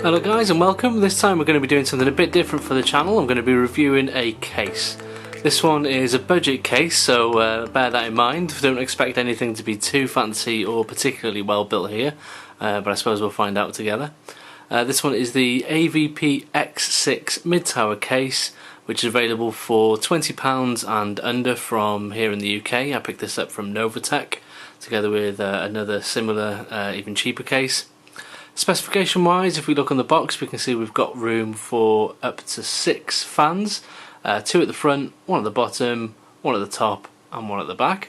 Hello guys and welcome. This time we're going to be doing something a bit different for the channel. I'm going to be reviewing a case. This one is a budget case, so bear that in mind. Don't expect anything to be too fancy or particularly well built here, but I suppose we'll find out together. This one is the AVP X6 mid-tower case, which is available for £20 and under from here in the UK. I picked this up from Novatech together with another similar, even cheaper case. Specification wise, if we look on the box, we can see we've got room for up to 6 fans, 2 at the front, 1 at the bottom, 1 at the top and 1 at the back.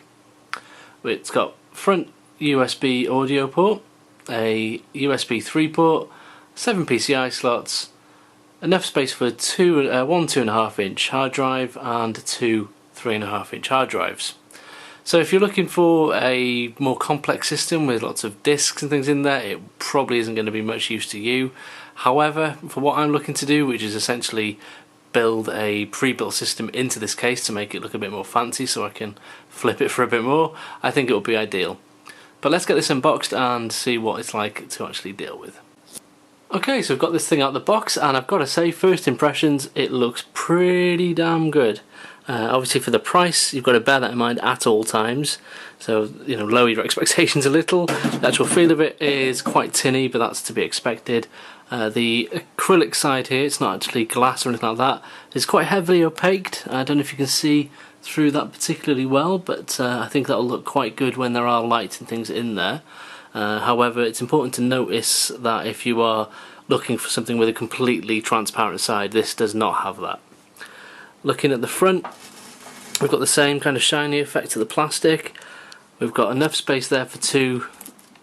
It's got front USB audio port, a USB 3 port, 7 PCI slots, enough space for one 2.5 inch hard drive and 2 3.5 inch hard drives. So if you're looking for a more complex system with lots of discs and things in there, it probably isn't going to be much use to you. However, for what I'm looking to do, which is essentially build a pre-built system into this case to make it look a bit more fancy so I can flip it for a bit more, I think it will be ideal. But let's get this unboxed and see what it's like to actually deal with. Okay, so I've got this thing out of the box, and I've got to say, first impressions, it looks pretty damn good. Obviously for the price, you've got to bear that in mind at all times, so lower your expectations a little. The actual feel of it is quite tinny, but that's to be expected. The acrylic side here, it's not actually glass or anything like that, it's quite heavily opaqued. I don't know if you can see through that particularly well, but I think that'll look quite good when there are lights and things in there. However, it's important to notice that if you are looking for something with a completely transparent side, this does not have that. Looking at the front, we've got the same kind of shiny effect to the plastic. We've got enough space there for two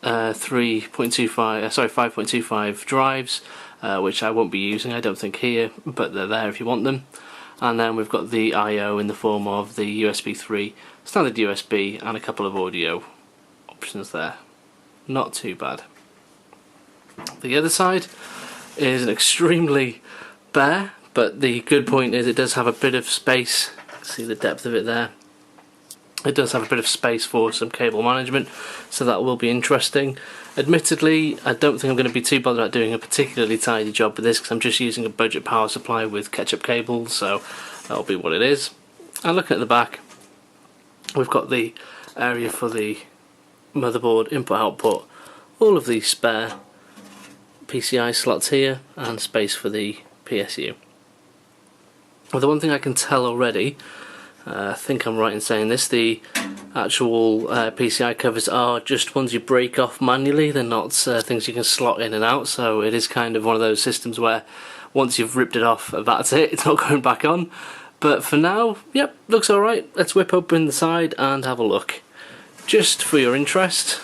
5.25 drives, which I won't be using, I don't think here, but they're there if you want them. And then we've got the I/O in the form of the USB 3, standard USB, and a couple of audio options there. Not too bad. The other side is an extremely bare, but the good point is it does have a bit of space. See the depth of it there. It does have a bit of space for some cable management, so that will be interesting. Admittedly, I don't think I'm going to be too bothered about doing a particularly tidy job with this, because I'm just using a budget power supply with catch-up cables, so that'll be what it is. And looking at the back, we've got the area for the motherboard input-output, all of the spare PCI slots here, and space for the PSU. Well, the one thing I can tell already, I think I'm right in saying this, the actual PCI covers are just ones you break off manually. They're not things you can slot in and out, so it is kind of one of those systems where once you've ripped it off, that's it, it's not going back on. But for now, yep, looks alright. Let's whip open the side and have a look. Just for your interest,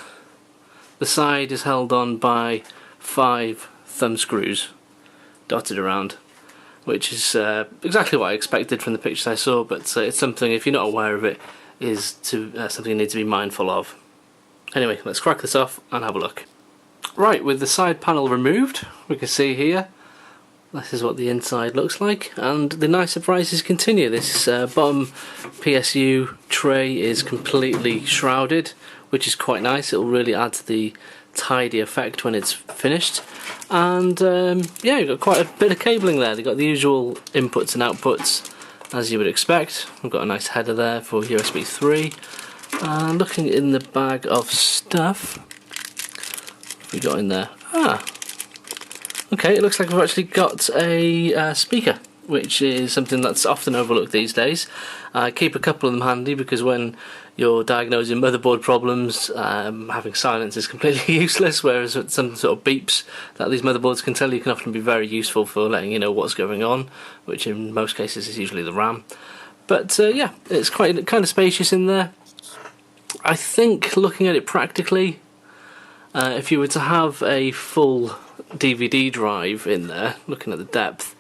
the side is held on by 5 thumb screws dotted around, which is exactly what I expected from the pictures I saw, but it's something, if you're not aware of it, is something you need to be mindful of. Anyway, let's crack this off and have a look. Right, with the side panel removed, we can see here, this is what the inside looks like, and the nice surprises continue. This bottom PSU tray is completely shrouded, which is quite nice. It will really add to the tidy effect when it's finished. And yeah, you've got quite a bit of cabling there. They've got the usual inputs and outputs as you would expect. We've got a nice header there for USB 3. And looking in the bag of stuff, what have we got in there? Okay, it looks like we've actually got a speaker, which is something that's often overlooked these days. I keep a couple of them handy because when you're diagnosing motherboard problems, having silence is completely useless, whereas some sort of beeps that these motherboards can tell you can often be very useful for letting you know what's going on, which in most cases is usually the RAM. But yeah, it's quite kind of spacious in there. I think, looking at it practically, if you were to have a full DVD drive in there, looking at the depth,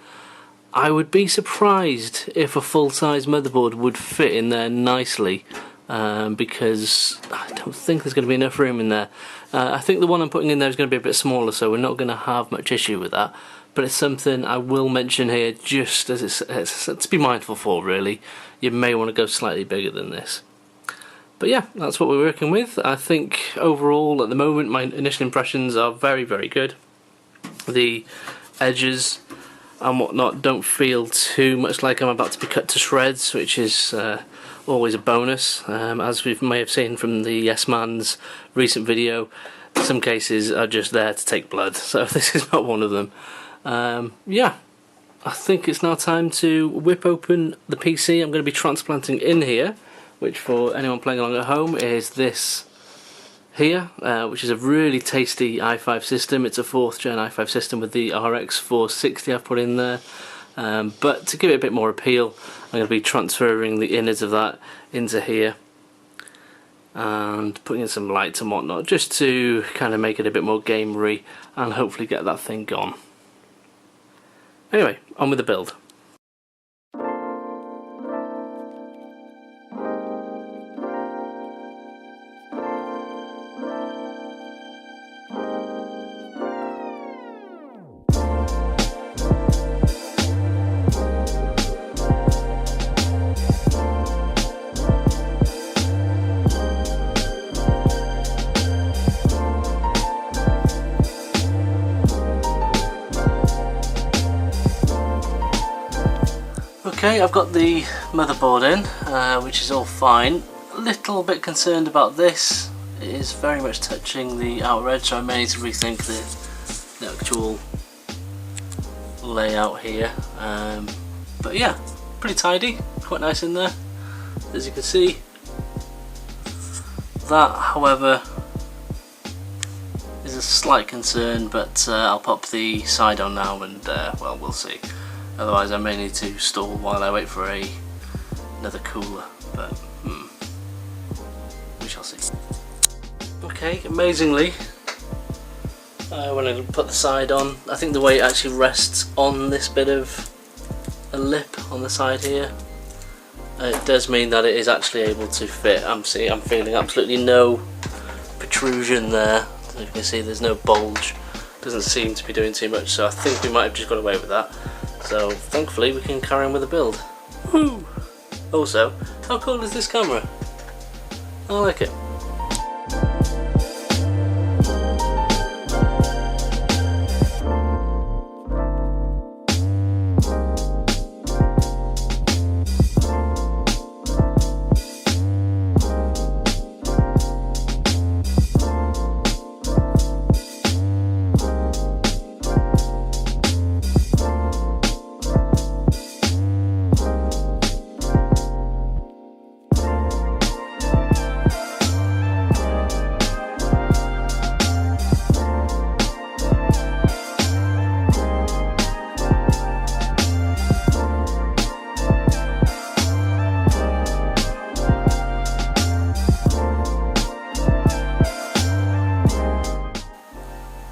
I would be surprised if a full-size motherboard would fit in there nicely, because I don't think there's going to be enough room in there. I think the one I'm putting in there is going to be a bit smaller, so we're not going to have much issue with that. But it's something I will mention here just as it's to be mindful for, really. You may want to go slightly bigger than this. But yeah, that's what we're working with. I think overall, at the moment, my initial impressions are very, very good. The edges and whatnot don't feel too much like I'm about to be cut to shreds, which is always a bonus. As we may have seen from the Yes Man's recent video, some cases are just there to take blood, so this is not one of them. Yeah, I think it's now time to whip open the PC. I'm going to be transplanting in here, which for anyone playing along at home is this here, which is a really tasty i5 system. It's a 4th gen i5 system with the RX 460 I've put in there. But to give it a bit more appeal, I'm going to be transferring the innards of that into here and putting in some lights and whatnot, just to kind of make it a bit more gamery and hopefully get that thing gone. Anyway, on with the build. Okay, I've got the motherboard in, which is all fine. A little bit concerned about this. It is very much touching the outer edge, so I may need to rethink the actual layout here. But yeah, pretty tidy, quite nice in there, as you can see. That, however, is a slight concern, but I'll pop the side on now and, well, we'll see. Otherwise I may need to stall while I wait for another cooler, but we shall see. Okay, amazingly, when I put the side on, I think the way it actually rests on this bit of a lip on the side here, it does mean that it is actually able to fit. I'm feeling absolutely no protrusion there. As you can see, there's no bulge. Doesn't seem to be doing too much, so I think we might have just got away with that. So thankfully we can carry on with the build. Woo! Also, how cool is this camera? I like it.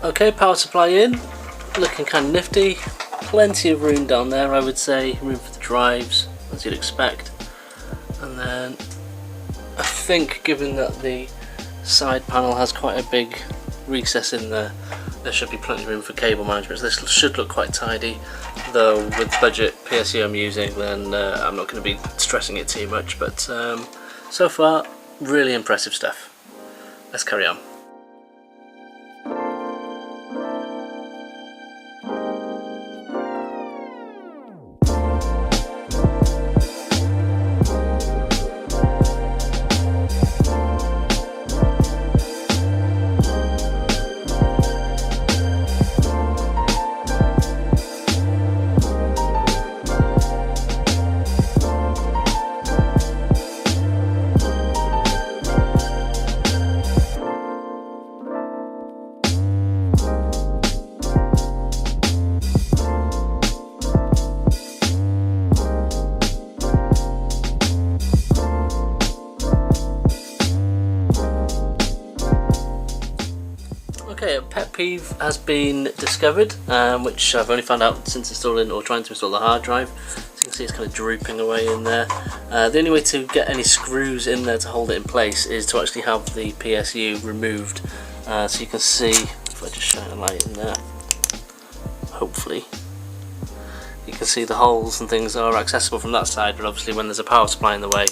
Okay, power supply in, looking kind of nifty, plenty of room down there I would say, room for the drives as you'd expect, and then I think given that the side panel has quite a big recess in there, there should be plenty of room for cable management, so this should look quite tidy, though with the budget PSU I'm using then I'm not going to be stressing it too much, but so far really impressive stuff. Let's carry on. Okay, a pet peeve has been discovered, which I've only found out since installing or trying to install the hard drive. So you can see it's kind of drooping away in there. The only way to get any screws in there to hold it in place is to actually have the PSU removed. So you can see, if I just shine a light in there, hopefully, you can see the holes and things are accessible from that side, but obviously when there's a power supply in the way,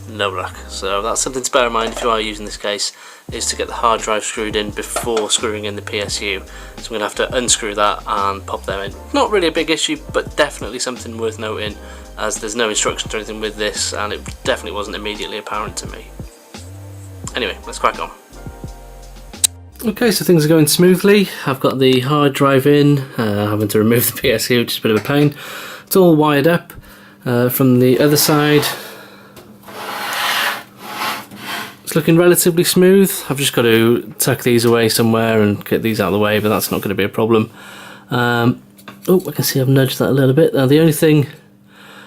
no luck. So that's something to bear in mind if you are using this case, is to get the hard drive screwed in before screwing in the PSU. So I'm going to have to unscrew that and pop them in. Not really a big issue, but definitely something worth noting, as there's no instructions or anything with this, and it definitely wasn't immediately apparent to me. Anyway, let's crack on. Okay, so things are going smoothly. I've got the hard drive in, having to remove the PSU, which is a bit of a pain. It's all wired up. From the other side, it's looking relatively smooth. I've just got to tuck these away somewhere and get these out of the way, but that's not going to be a problem. Oh, I can see I've nudged that a little bit. Now the only thing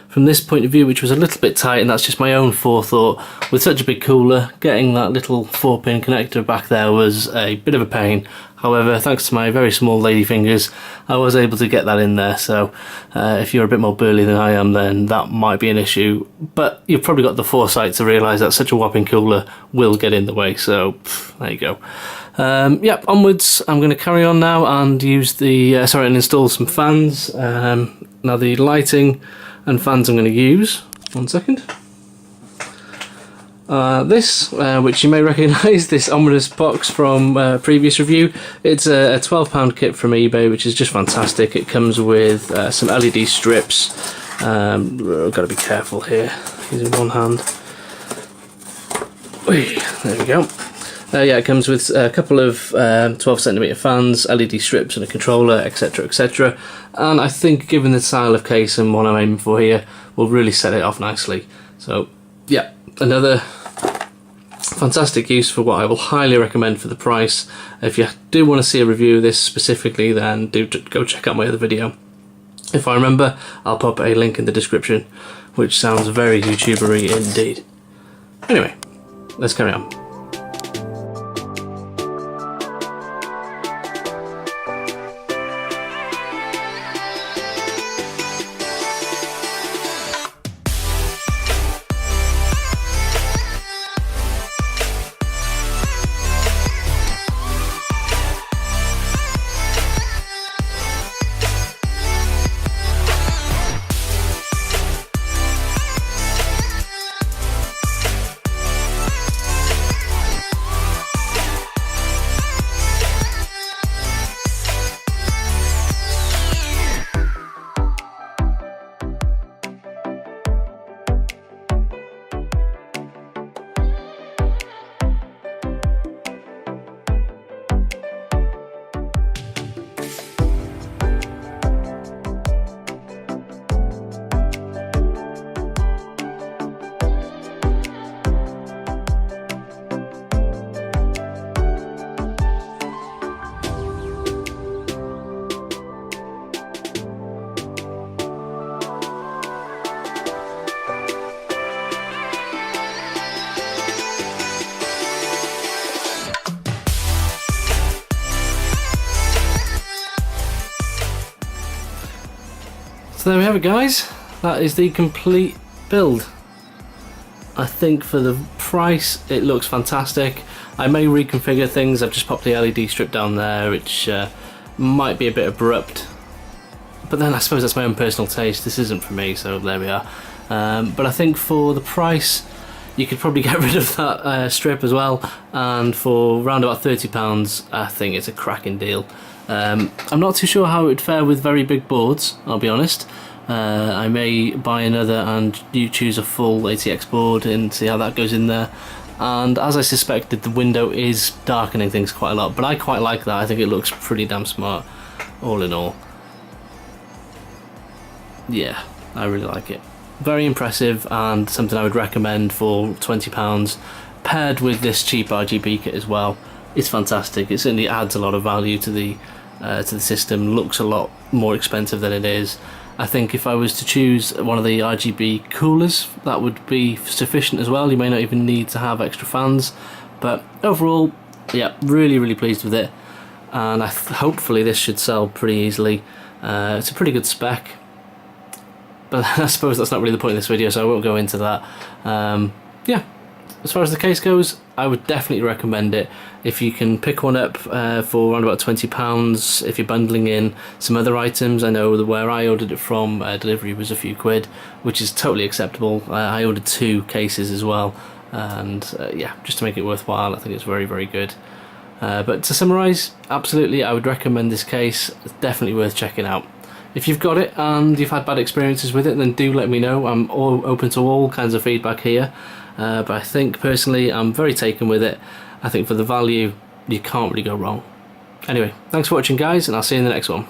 from this point of view which was a little bit tight, and that's just my own forethought, with such a big cooler, getting that little 4-pin connector back there was a bit of a pain. However, thanks to my very small lady fingers, I was able to get that in there. So if you're a bit more burly than I am, then that might be an issue, but you've probably got the foresight to realise that such a whopping cooler will get in the way, so there you go. Yep, onwards. I'm going to carry on now and use the and install some fans. Now the lighting and fans I'm going to use, one second. This, which you may recognise, this ominous box from previous review, it's a £12 kit from eBay, which is just fantastic. It comes with some LED strips. I've got to be careful here, using one hand. There we go. Yeah, it comes with a couple of 12cm fans, LED strips and a controller, etc, etc. And I think, given the style of case and what I'm aiming for here, will really set it off nicely. So yeah, another fantastic use for what I will highly recommend for the price. If you do want to see a review of this specifically, then do go check out my other video. If I remember, I'll pop a link in the description, which sounds very YouTubery indeed. Anyway, let's carry on. So there we have it, guys. That is the complete build. I think for the price it looks fantastic. I may reconfigure things. I've just popped the LED strip down there, which might be a bit abrupt, but then I suppose that's my own personal taste. This isn't for me, so there we are. But I think for the price you could probably get rid of that strip as well, and for around about £30 I think it's a cracking deal. I'm not too sure how it would fare with very big boards, I'll be honest. I may buy another and you choose a full ATX board and see how that goes in there. And as I suspected, the window is darkening things quite a lot, but I quite like that. I think it looks pretty damn smart, all in all. Yeah, I really like it. Very impressive, and something I would recommend for £20, paired with this cheap RGB kit as well. It's fantastic. It certainly adds a lot of value to the system. Looks a lot more expensive than it is. I think if I was to choose one of the RGB coolers, that would be sufficient as well. You may not even need to have extra fans, but overall, yeah, really pleased with it, and hopefully this should sell pretty easily. It's a pretty good spec, but I suppose that's not really the point of this video, so I won't go into that. Yeah, as far as the case goes, I would definitely recommend it. If you can pick one up for around about £20, if you're bundling in some other items. I know that where I ordered it from, delivery was a few quid, which is totally acceptable. I ordered 2 cases as well, and yeah, just to make it worthwhile, I think it's very, very good. But to summarise, absolutely, I would recommend this case. It's definitely worth checking out. If you've got it and you've had bad experiences with it, then do let me know. I'm open to all kinds of feedback here. But I think personally I'm very taken with it. I think for the value, you can't really go wrong. Anyway, thanks for watching guys, and I'll see you in the next one.